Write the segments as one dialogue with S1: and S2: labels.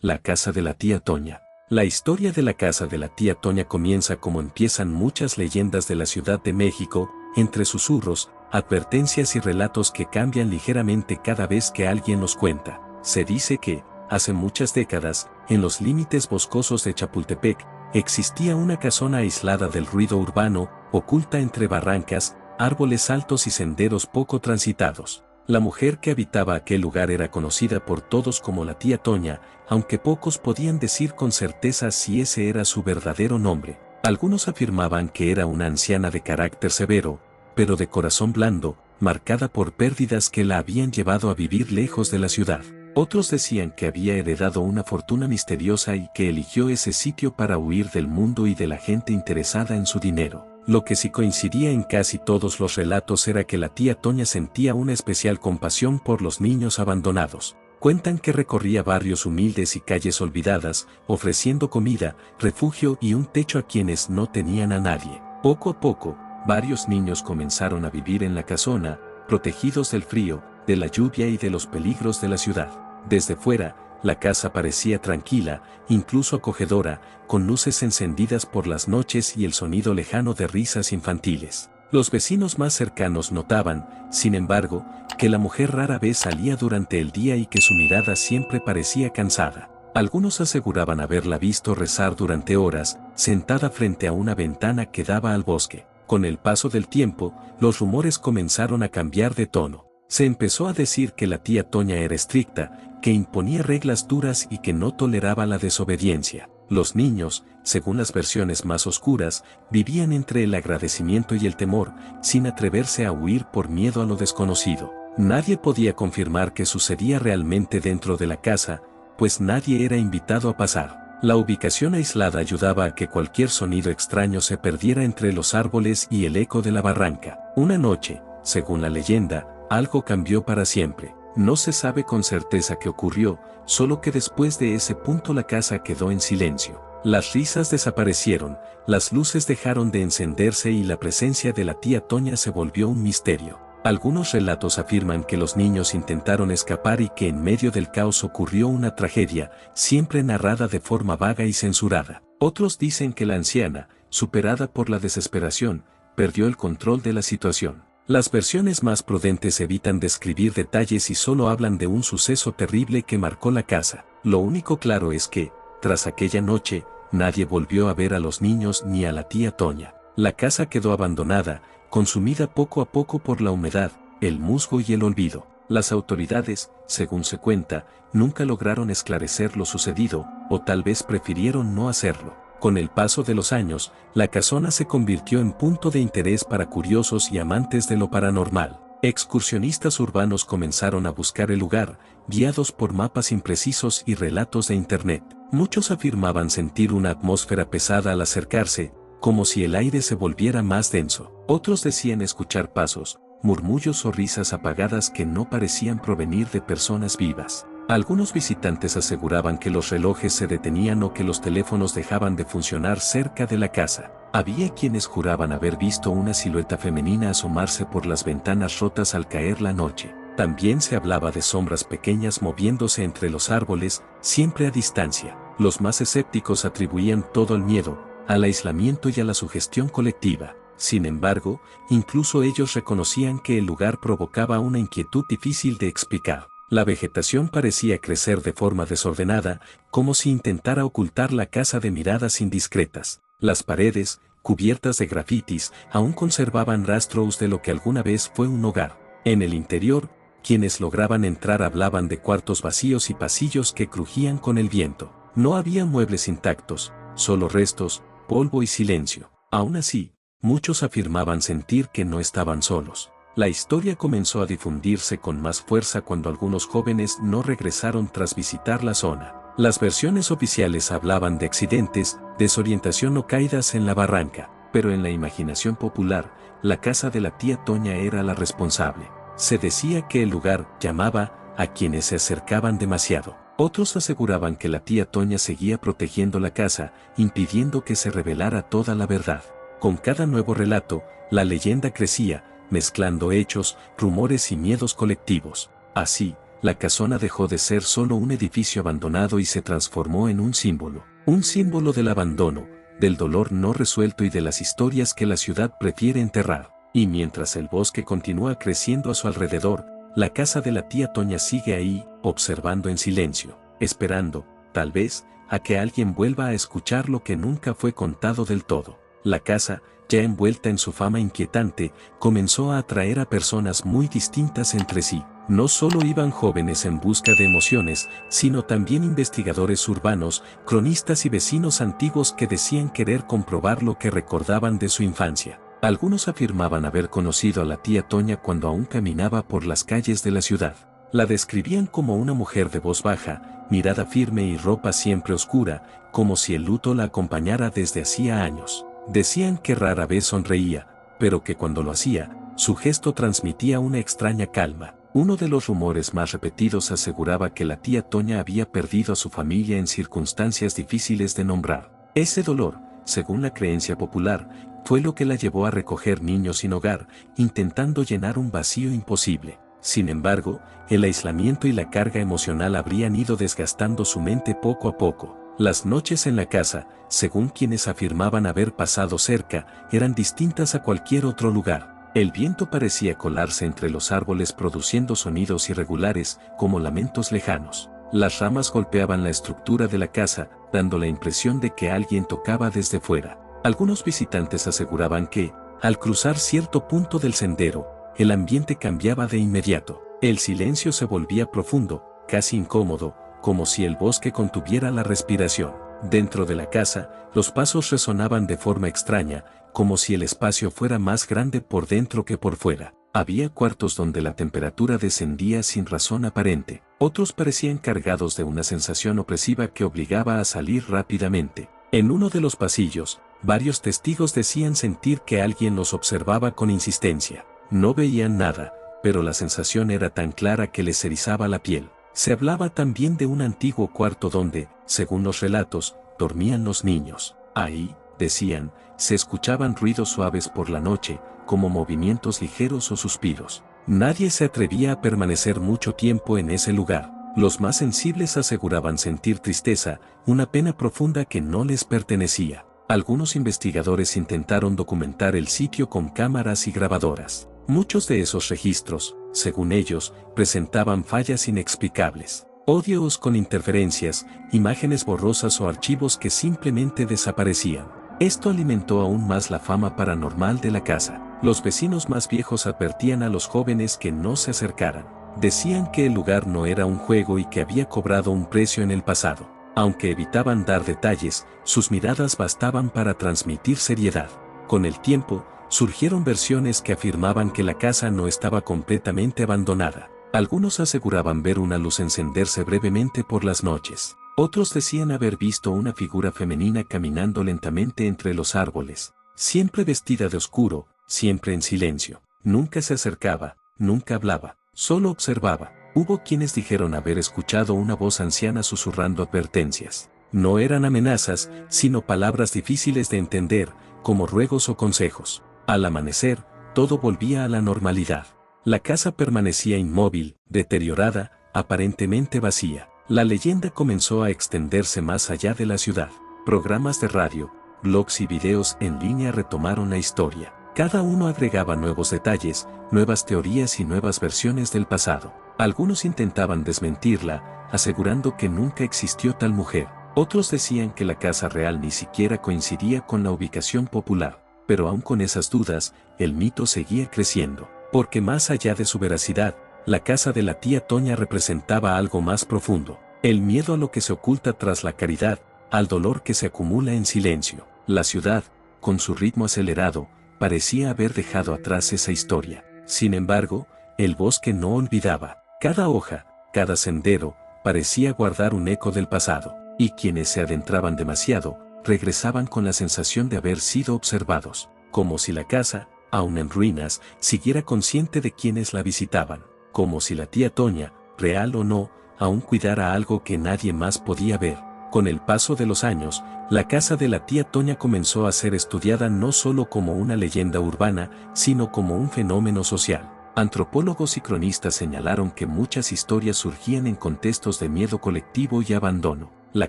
S1: la casa de la tía Toña. La historia de la casa de la tía Toña comienza como empiezan muchas leyendas de la Ciudad de México, entre susurros, advertencias y relatos que cambian ligeramente cada vez que alguien los cuenta. Se dice que, hace muchas décadas, en los límites boscosos de Chapultepec, existía una casona aislada del ruido urbano, oculta entre barrancas, árboles altos y senderos poco transitados. La mujer que habitaba aquel lugar era conocida por todos como la tía Toña, aunque pocos podían decir con certeza si ese era su verdadero nombre. Algunos afirmaban que era una anciana de carácter severo, pero de corazón blando, marcada por pérdidas que la habían llevado a vivir lejos de la ciudad. Otros decían que había heredado una fortuna misteriosa y que eligió ese sitio para huir del mundo y de la gente interesada en su dinero. Lo que sí coincidía en casi todos los relatos era que la tía Toña sentía una especial compasión por los niños abandonados. Cuentan que recorría barrios humildes y calles olvidadas, ofreciendo comida, refugio y un techo a quienes no tenían a nadie. Poco a poco, varios niños comenzaron a vivir en la casona, protegidos del frío, de la lluvia y de los peligros de la ciudad. Desde fuera, la casa parecía tranquila, incluso acogedora, con luces encendidas por las noches y el sonido lejano de risas infantiles. Los vecinos más cercanos notaban, sin embargo, que la mujer rara vez salía durante el día y que su mirada siempre parecía cansada. Algunos aseguraban haberla visto rezar durante horas, sentada frente a una ventana que daba al bosque. Con el paso del tiempo, los rumores comenzaron a cambiar de tono. Se empezó a decir que la tía Toña era estricta, que imponía reglas duras y que no toleraba la desobediencia. Los niños, según las versiones más oscuras, vivían entre el agradecimiento y el temor, sin atreverse a huir por miedo a lo desconocido. Nadie podía confirmar que sucedía realmente dentro de la casa, pues nadie era invitado a pasar. La ubicación aislada ayudaba a que cualquier sonido extraño se perdiera entre los árboles y el eco de la barranca. Una noche, según la leyenda, algo cambió para siempre. No se sabe con certeza qué ocurrió, solo que después de ese punto la casa quedó en silencio. Las risas desaparecieron, las luces dejaron de encenderse y la presencia de la tía Toña se volvió un misterio. Algunos relatos afirman que los niños intentaron escapar y que en medio del caos ocurrió una tragedia, siempre narrada de forma vaga y censurada. Otros dicen que la anciana, superada por la desesperación, perdió el control de la situación. Las versiones más prudentes evitan describir detalles y solo hablan de un suceso terrible que marcó la casa. Lo único claro es que, tras aquella noche, nadie volvió a ver a los niños ni a la tía Toña. La casa quedó abandonada, consumida poco a poco por la humedad, el musgo y el olvido. Las autoridades, según se cuenta, nunca lograron esclarecer lo sucedido, o tal vez prefirieron no hacerlo. Con el paso de los años, la casona se convirtió en punto de interés para curiosos y amantes de lo paranormal. Excursionistas urbanos comenzaron a buscar el lugar, guiados por mapas imprecisos y relatos de internet. Muchos afirmaban sentir una atmósfera pesada al acercarse, como si el aire se volviera más denso. Otros decían escuchar pasos, murmullos o risas apagadas que no parecían provenir de personas vivas. Algunos visitantes aseguraban que los relojes se detenían o que los teléfonos dejaban de funcionar cerca de la casa. Había quienes juraban haber visto una silueta femenina asomarse por las ventanas rotas al caer la noche. También se hablaba de sombras pequeñas moviéndose entre los árboles, siempre a distancia. Los más escépticos atribuían todo al miedo, al aislamiento y a la sugestión colectiva. Sin embargo, incluso ellos reconocían que el lugar provocaba una inquietud difícil de explicar. La vegetación parecía crecer de forma desordenada, como si intentara ocultar la casa de miradas indiscretas. Las paredes, cubiertas de grafitis, aún conservaban rastros de lo que alguna vez fue un hogar. En el interior, quienes lograban entrar hablaban de cuartos vacíos y pasillos que crujían con el viento. No había muebles intactos, solo restos, polvo y silencio. Aún así, muchos afirmaban sentir que no estaban solos. La historia comenzó a difundirse con más fuerza cuando algunos jóvenes no regresaron tras visitar la zona. Las versiones oficiales hablaban de accidentes, desorientación o caídas en la barranca, pero en la imaginación popular, la casa de la tía Toña era la responsable. Se decía que el lugar llamaba a quienes se acercaban demasiado. Otros aseguraban que la tía Toña seguía protegiendo la casa, impidiendo que se revelara toda la verdad. Con cada nuevo relato, la leyenda crecía, mezclando hechos, rumores y miedos colectivos. Así, la casona dejó de ser solo un edificio abandonado y se transformó en un símbolo del abandono, del dolor no resuelto y de las historias que la ciudad prefiere enterrar. Y mientras el bosque continúa creciendo a su alrededor, la casa de la tía Toña sigue ahí, observando en silencio, esperando, tal vez, a que alguien vuelva a escuchar lo que nunca fue contado del todo. La casa, ya envuelta en su fama inquietante, comenzó a atraer a personas muy distintas entre sí. No solo iban jóvenes en busca de emociones, sino también investigadores urbanos, cronistas y vecinos antiguos que decían querer comprobar lo que recordaban de su infancia. Algunos afirmaban haber conocido a la tía Toña cuando aún caminaba por las calles de la ciudad. La describían como una mujer de voz baja, mirada firme y ropa siempre oscura, como si el luto la acompañara desde hacía años. Decían que rara vez sonreía, pero que cuando lo hacía, su gesto transmitía una extraña calma. Uno de los rumores más repetidos aseguraba que la tía Toña había perdido a su familia en circunstancias difíciles de nombrar. Ese dolor, según la creencia popular, fue lo que la llevó a recoger niños sin hogar, intentando llenar un vacío imposible. Sin embargo, el aislamiento y la carga emocional habrían ido desgastando su mente poco a poco. Las noches en la casa, según quienes afirmaban haber pasado cerca, eran distintas a cualquier otro lugar. El viento parecía colarse entre los árboles produciendo sonidos irregulares, como lamentos lejanos. Las ramas golpeaban la estructura de la casa, dando la impresión de que alguien tocaba desde fuera. Algunos visitantes aseguraban que, al cruzar cierto punto del sendero, el ambiente cambiaba de inmediato. El silencio se volvía profundo, casi incómodo, como si el bosque contuviera la respiración. Dentro de la casa, los pasos resonaban de forma extraña, como si el espacio fuera más grande por dentro que por fuera. Había cuartos donde la temperatura descendía sin razón aparente. Otros parecían cargados de una sensación opresiva que obligaba a salir rápidamente. En uno de los pasillos, varios testigos decían sentir que alguien los observaba con insistencia. No veían nada, pero la sensación era tan clara que les erizaba la piel. Se hablaba también de un antiguo cuarto donde, según los relatos, dormían los niños. Ahí, decían, se escuchaban ruidos suaves por la noche, como movimientos ligeros o suspiros. Nadie se atrevía a permanecer mucho tiempo en ese lugar. Los más sensibles aseguraban sentir tristeza, una pena profunda que no les pertenecía. Algunos investigadores intentaron documentar el sitio con cámaras y grabadoras. Muchos de esos registros, según ellos, presentaban fallas inexplicables. Audios con interferencias, imágenes borrosas o archivos que simplemente desaparecían. Esto alimentó aún más la fama paranormal de la casa. Los vecinos más viejos advertían a los jóvenes que no se acercaran. Decían que el lugar no era un juego y que había cobrado un precio en el pasado. Aunque evitaban dar detalles, sus miradas bastaban para transmitir seriedad. Con el tiempo, surgieron versiones que afirmaban que la casa no estaba completamente abandonada. Algunos aseguraban ver una luz encenderse brevemente por las noches. Otros decían haber visto una figura femenina caminando lentamente entre los árboles, siempre vestida de oscuro, siempre en silencio. Nunca se acercaba, nunca hablaba, solo observaba. Hubo quienes dijeron haber escuchado una voz anciana susurrando advertencias. No eran amenazas, sino palabras difíciles de entender, como ruegos o consejos. Al amanecer, todo volvía a la normalidad. La casa permanecía inmóvil, deteriorada, aparentemente vacía. La leyenda comenzó a extenderse más allá de la ciudad. Programas de radio, blogs y videos en línea retomaron la historia. Cada uno agregaba nuevos detalles, nuevas teorías y nuevas versiones del pasado. Algunos intentaban desmentirla, asegurando que nunca existió tal mujer. Otros decían que la casa real ni siquiera coincidía con la ubicación popular. Pero aún con esas dudas, el mito seguía creciendo. Porque más allá de su veracidad, la casa de la tía Toña representaba algo más profundo. El miedo a lo que se oculta tras la caridad, al dolor que se acumula en silencio. La ciudad, con su ritmo acelerado, parecía haber dejado atrás esa historia. Sin embargo, el bosque no olvidaba. Cada hoja, cada sendero, parecía guardar un eco del pasado. Y quienes se adentraban demasiado, regresaban con la sensación de haber sido observados, como si la casa, aún en ruinas, siguiera consciente de quienes la visitaban, como si la tía Toña, real o no, aún cuidara algo que nadie más podía ver. Con el paso de los años, la casa de la tía Toña comenzó a ser estudiada no solo como una leyenda urbana, sino como un fenómeno social. Antropólogos y cronistas señalaron que muchas historias surgían en contextos de miedo colectivo y abandono. La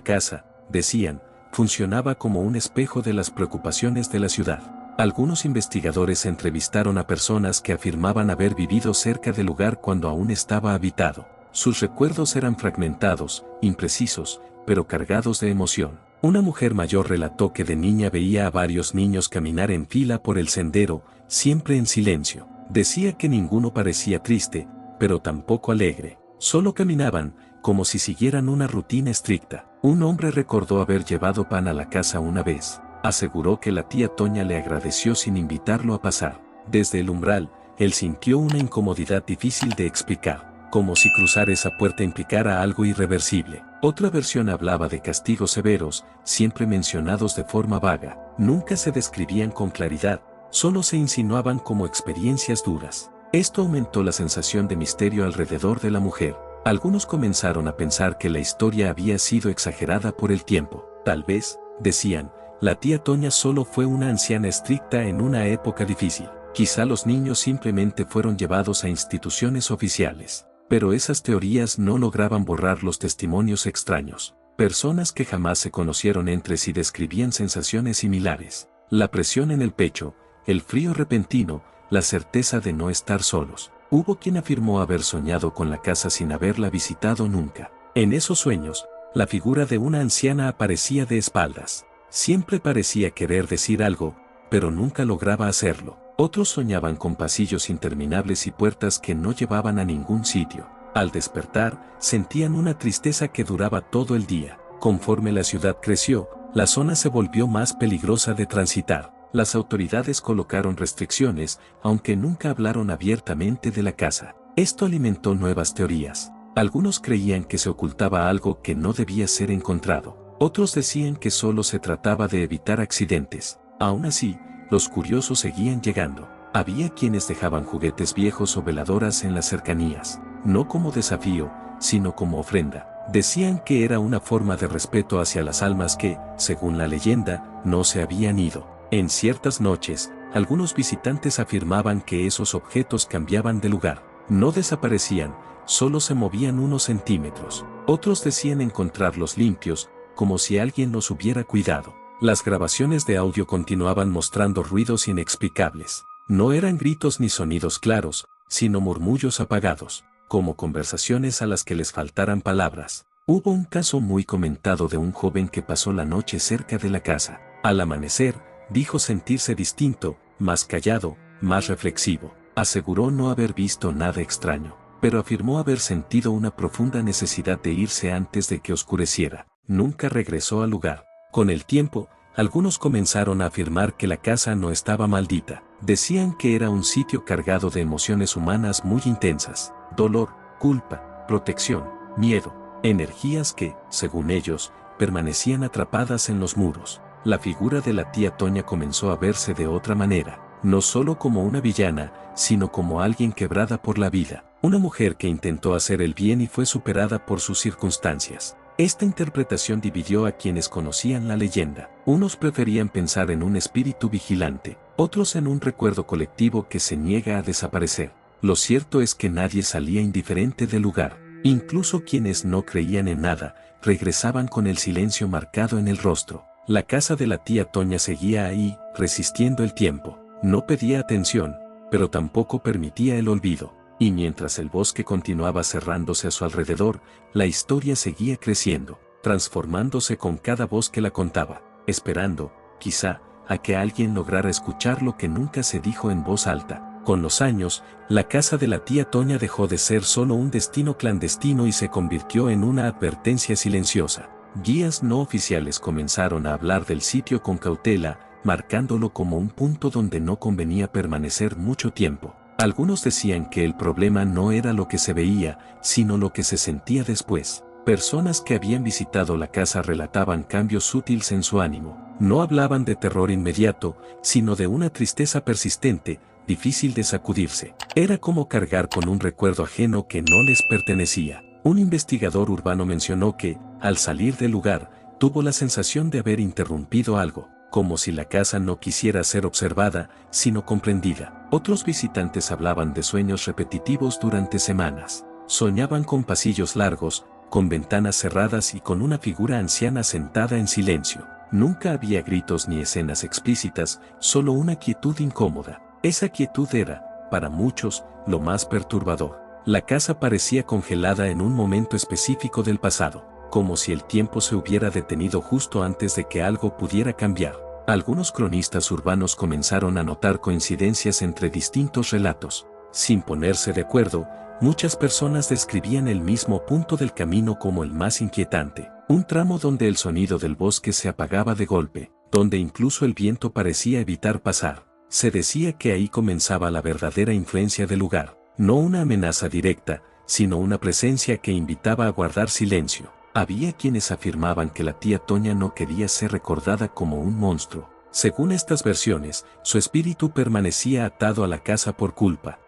S1: casa, decían, funcionaba como un espejo de las preocupaciones de la ciudad. Algunos investigadores entrevistaron a personas que afirmaban haber vivido cerca del lugar cuando aún estaba habitado. Sus recuerdos eran fragmentados, imprecisos, pero cargados de emoción. Una mujer mayor relató que de niña veía a varios niños caminar en fila por el sendero, siempre en silencio. Decía que ninguno parecía triste, pero tampoco alegre. Solo caminaban, como si siguieran una rutina estricta. Un hombre recordó haber llevado pan a la casa una vez. Aseguró que la tía Toña le agradeció sin invitarlo a pasar. Desde el umbral, él sintió una incomodidad difícil de explicar, como si cruzar esa puerta implicara algo irreversible. Otra versión hablaba de castigos severos, siempre mencionados de forma vaga. Nunca se describían con claridad, solo se insinuaban como experiencias duras. Esto aumentó la sensación de misterio alrededor de la mujer. Algunos comenzaron a pensar que la historia había sido exagerada por el tiempo. Tal vez, decían, la tía Toña solo fue una anciana estricta en una época difícil. Quizá los niños simplemente fueron llevados a instituciones oficiales. Pero esas teorías no lograban borrar los testimonios extraños. Personas que jamás se conocieron entre sí describían sensaciones similares. La presión en el pecho, el frío repentino, la certeza de no estar solos. Hubo quien afirmó haber soñado con la casa sin haberla visitado nunca. En esos sueños, la figura de una anciana aparecía de espaldas. Siempre parecía querer decir algo, pero nunca lograba hacerlo. Otros soñaban con pasillos interminables y puertas que no llevaban a ningún sitio. Al despertar, sentían una tristeza que duraba todo el día. Conforme la ciudad creció, la zona se volvió más peligrosa de transitar. Las autoridades colocaron restricciones, aunque nunca hablaron abiertamente de la casa. Esto alimentó nuevas teorías. Algunos creían que se ocultaba algo que no debía ser encontrado. Otros decían que solo se trataba de evitar accidentes. Aún así, los curiosos seguían llegando. Había quienes dejaban juguetes viejos o veladoras en las cercanías, no como desafío, sino como ofrenda. Decían que era una forma de respeto hacia las almas que, según la leyenda, no se habían ido. En ciertas noches, algunos visitantes afirmaban que esos objetos cambiaban de lugar. No desaparecían, solo se movían unos centímetros. Otros decían encontrarlos limpios, como si alguien los hubiera cuidado. Las grabaciones de audio continuaban mostrando ruidos inexplicables. No eran gritos ni sonidos claros, sino murmullos apagados, como conversaciones a las que les faltaran palabras. Hubo un caso muy comentado de un joven que pasó la noche cerca de la casa. Al amanecer, dijo sentirse distinto, más callado, más reflexivo. Aseguró no haber visto nada extraño, pero afirmó haber sentido una profunda necesidad de irse antes de que oscureciera. Nunca regresó al lugar. Con el tiempo, algunos comenzaron a afirmar que la casa no estaba maldita. Decían que era un sitio cargado de emociones humanas muy intensas: dolor, culpa, protección, miedo, energías que, según ellos, permanecían atrapadas en los muros. La figura de la tía Toña comenzó a verse de otra manera, no solo como una villana, sino como alguien quebrada por la vida, una mujer que intentó hacer el bien y fue superada por sus circunstancias. Esta interpretación dividió a quienes conocían la leyenda. Unos preferían pensar en un espíritu vigilante, otros en un recuerdo colectivo que se niega a desaparecer. Lo cierto es que nadie salía indiferente del lugar. Incluso quienes no creían en nada, regresaban con el silencio marcado en el rostro. La casa de la tía Toña seguía ahí, resistiendo el tiempo. No pedía atención, pero tampoco permitía el olvido. Y mientras el bosque continuaba cerrándose a su alrededor, la historia seguía creciendo, transformándose con cada voz que la contaba, esperando, quizá, a que alguien lograra escuchar lo que nunca se dijo en voz alta. Con los años, la casa de la tía Toña dejó de ser solo un destino clandestino y se convirtió en una advertencia silenciosa. Guías no oficiales comenzaron a hablar del sitio con cautela, marcándolo como un punto donde no convenía permanecer mucho tiempo. Algunos decían que el problema no era lo que se veía, sino lo que se sentía después. Personas que habían visitado la casa relataban cambios sutiles en su ánimo. No hablaban de terror inmediato, sino de una tristeza persistente, difícil de sacudirse. Era como cargar con un recuerdo ajeno que no les pertenecía. Un investigador urbano mencionó que, al salir del lugar, tuvo la sensación de haber interrumpido algo. como si la casa no quisiera ser observada, sino comprendida. Otros visitantes hablaban de sueños repetitivos durante semanas. Soñaban con pasillos largos, con ventanas cerradas y con una figura anciana sentada en silencio. Nunca había gritos ni escenas explícitas, solo una quietud incómoda. Esa quietud era, para muchos, lo más perturbador. La casa parecía congelada en un momento específico del pasado, como si el tiempo se hubiera detenido justo antes de que algo pudiera cambiar. Algunos cronistas urbanos comenzaron a notar coincidencias entre distintos relatos. Sin ponerse de acuerdo, muchas personas describían el mismo punto del camino como el más inquietante, un tramo donde el sonido del bosque se apagaba de golpe, donde incluso el viento parecía evitar pasar. Se decía que ahí comenzaba la verdadera influencia del lugar, no una amenaza directa, sino una presencia que invitaba a guardar silencio. Había quienes afirmaban que la tía Toña no quería ser recordada como un monstruo. Según estas versiones, su espíritu permanecía atado a la casa por culpa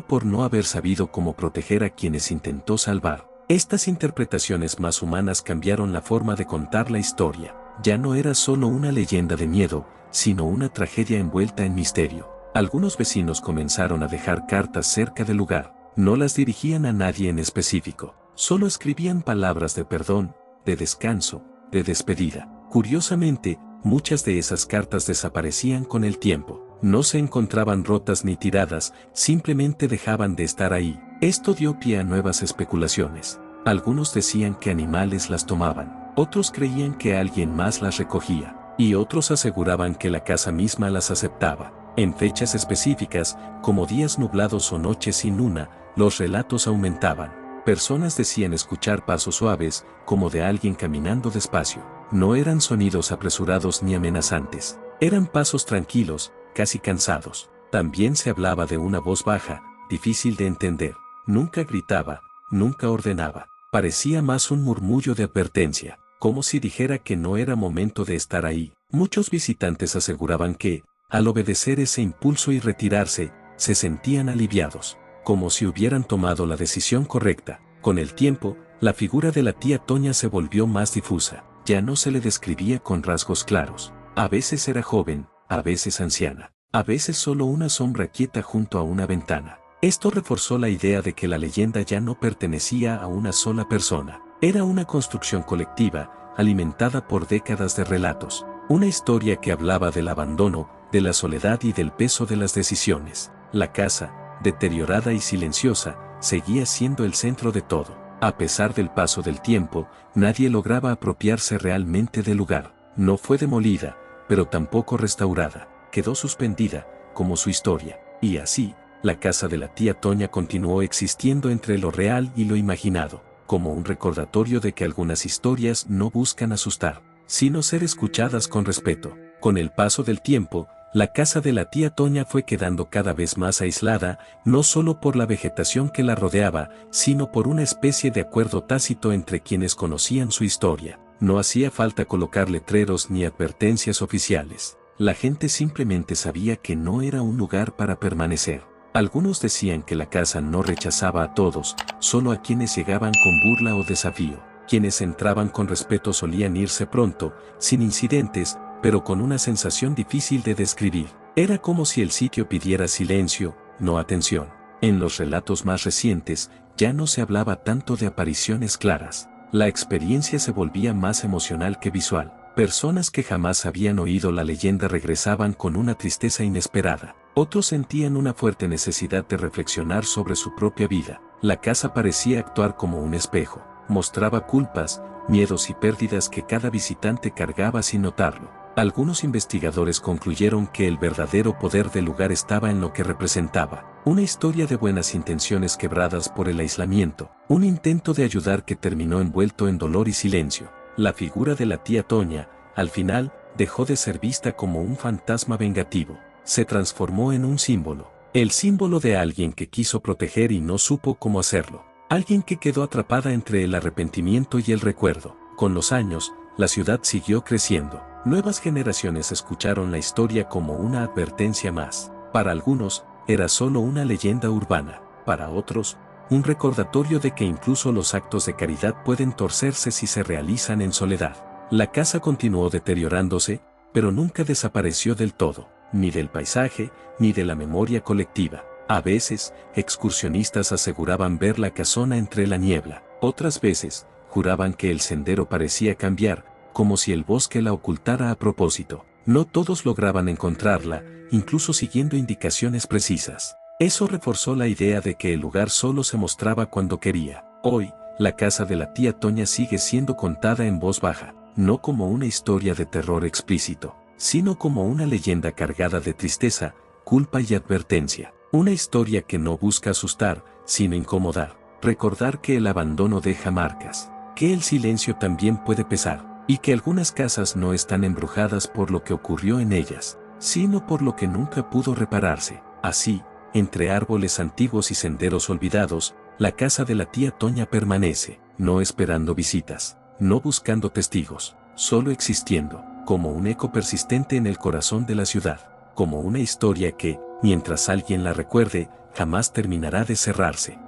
S1: por no haber sabido cómo proteger a quienes intentó salvar. Estas interpretaciones más humanas cambiaron la forma de contar la historia. Ya no era solo una leyenda de miedo, sino una tragedia envuelta en misterio. Algunos vecinos comenzaron a dejar cartas cerca del lugar. No las dirigían a nadie en específico, solo escribían palabras de perdón, de descanso, de despedida. Curiosamente, muchas de esas cartas desaparecían con el tiempo. No se encontraban rotas ni tiradas, simplemente dejaban de estar ahí. Esto dio pie a nuevas especulaciones. Algunos decían que animales las tomaban, otros creían que alguien más las recogía, y otros aseguraban que la casa misma las aceptaba. En fechas específicas, como días nublados o noches sin luna, los relatos aumentaban. Personas decían escuchar pasos suaves, como de alguien caminando despacio. No eran sonidos apresurados ni amenazantes. Eran pasos tranquilos, casi cansados. También se hablaba de una voz baja, difícil de entender. Nunca gritaba, nunca ordenaba. Parecía más un murmullo de advertencia, como si dijera que no era momento de estar ahí. Muchos visitantes aseguraban que, al obedecer ese impulso y retirarse, se sentían aliviados, como si hubieran tomado la decisión correcta. Con el tiempo, la figura de la tía Toña se volvió más difusa. Ya no se le describía con rasgos claros. A veces era joven, a veces anciana, a veces solo una sombra quieta junto a una ventana. Esto reforzó la idea de que la leyenda ya no pertenecía a una sola persona. Era una construcción colectiva, alimentada por décadas de relatos. Una historia que hablaba del abandono, de la soledad y del peso de las decisiones. La casa, deteriorada y silenciosa, seguía siendo el centro de todo. A pesar del paso del tiempo, nadie lograba apropiarse realmente del lugar. No fue demolida, pero tampoco restaurada. Quedó suspendida, como su historia. Y así, la casa de la tía Toña continuó existiendo entre lo real y lo imaginado, como un recordatorio de que algunas historias no buscan asustar, sino ser escuchadas con respeto. Con el paso del tiempo, la casa de la tía Toña fue quedando cada vez más aislada, no solo por la vegetación que la rodeaba, sino por una especie de acuerdo tácito entre quienes conocían su historia. No hacía falta colocar letreros ni advertencias oficiales. La gente simplemente sabía que no era un lugar para permanecer. Algunos decían que la casa no rechazaba a todos, solo a quienes llegaban con burla o desafío. Quienes entraban con respeto solían irse pronto, sin incidentes, pero con una sensación difícil de describir. Era como si el sitio pidiera silencio, no atención. En los relatos más recientes, ya no se hablaba tanto de apariciones claras. La experiencia se volvía más emocional que visual. Personas que jamás habían oído la leyenda regresaban con una tristeza inesperada. Otros sentían una fuerte necesidad de reflexionar sobre su propia vida. La casa parecía actuar como un espejo. Mostraba culpas, miedos y pérdidas que cada visitante cargaba sin notarlo. Algunos investigadores concluyeron que el verdadero poder del lugar estaba en lo que representaba. Una historia de buenas intenciones quebradas por el aislamiento. Un intento de ayudar que terminó envuelto en dolor y silencio. La figura de la tía Toña, al final, dejó de ser vista como un fantasma vengativo. Se transformó en un símbolo. El símbolo de alguien que quiso proteger y no supo cómo hacerlo. Alguien que quedó atrapada entre el arrepentimiento y el recuerdo. Con los años, la ciudad siguió creciendo. Nuevas generaciones escucharon la historia como una advertencia más. Para algunos, era solo una leyenda urbana. Para otros, un recordatorio de que incluso los actos de caridad pueden torcerse si se realizan en soledad. La casa continuó deteriorándose, pero nunca desapareció del todo, ni del paisaje, ni de la memoria colectiva. A veces, excursionistas aseguraban ver la casona entre la niebla. Otras veces, juraban que el sendero parecía cambiar, como si el bosque la ocultara a propósito. No todos lograban encontrarla, incluso siguiendo indicaciones precisas. Eso reforzó la idea de que el lugar solo se mostraba cuando quería. Hoy, la casa de la tía Toña sigue siendo contada en voz baja, no como una historia de terror explícito, sino como una leyenda cargada de tristeza, culpa y advertencia. Una historia que no busca asustar, sino incomodar. Recordar que el abandono deja marcas, que el silencio también puede pesar, y que algunas casas no están embrujadas por lo que ocurrió en ellas, sino por lo que nunca pudo repararse. Así, entre árboles antiguos y senderos olvidados, la casa de la tía Toña permanece, no esperando visitas, no buscando testigos, solo existiendo, como un eco persistente en el corazón de la ciudad, como una historia que, mientras alguien la recuerde, jamás terminará de cerrarse.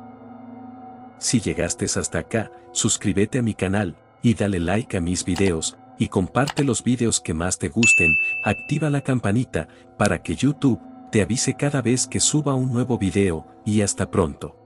S1: Si llegaste hasta acá, suscríbete a mi canal, y dale like a mis videos, y comparte los videos que más te gusten, activa la campanita, para que YouTube te avise cada vez que suba un nuevo video, y hasta pronto.